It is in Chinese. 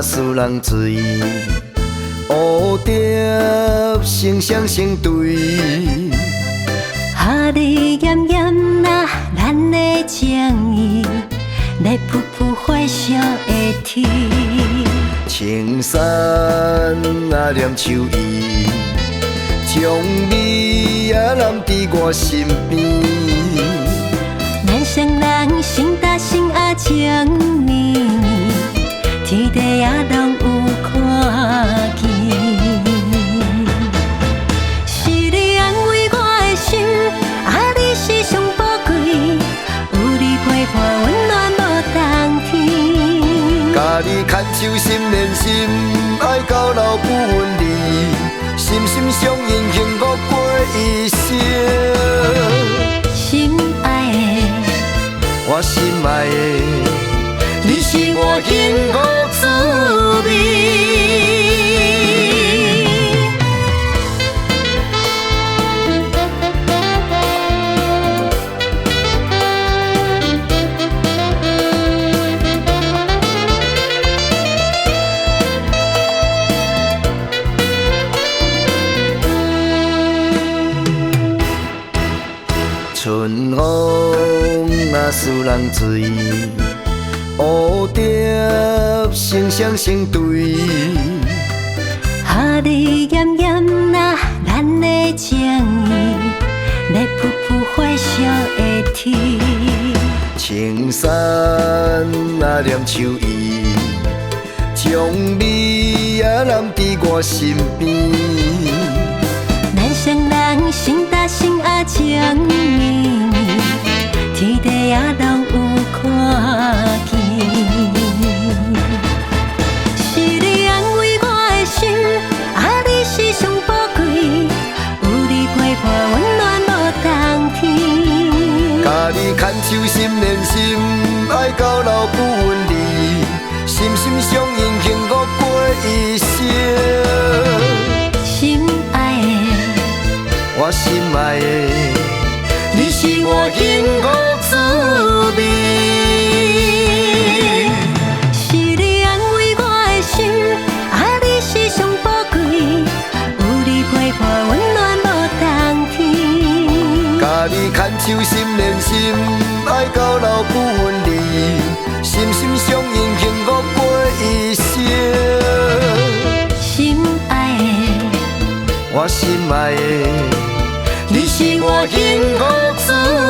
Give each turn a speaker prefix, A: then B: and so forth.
A: 使人醉，蝴蝶成双成对。
B: 夏日炎炎呐，咱的情意，咧噗噗火烧的天。
A: 青山啊念秋意，将你啊揽伫我身边。
B: 咱双人心搭心啊情绵绵，天地也拢有看见。是你安慰我的心，啊你是上宝贵，有你陪伴温暖无冬天。
A: 甲你牵手心连心，爱到老不分离，心心相印幸福过一生。
B: 心爱的，
A: 我心爱的，你是我幸福滋味。春风啊使人醉，蝴蝶成双成对。
B: 夏日炎炎呐，咱的情意，咧噗噗火烧的天。
A: 青山啊念秋意，将你啊揽伫我身边。
B: 咱双人心搭心啊情绵绵，天地也拢有看见。是你安慰我的心，啊你是上宝贵，有你陪伴温暖无冬天。
A: 甲你牵手心连心，爱到老不分离，心心相印幸福过一生。
B: 心爱的，
A: 我心爱的，你是我幸福滋味。
B: 是你安慰我的心，啊你是上宝贵，有你陪伴温暖无冬天。
A: 甲你牵手心连心，爱到老不分离，心心相印幸福过一生。
B: 心爱的，
A: 我心爱的，你是我幸福滋味。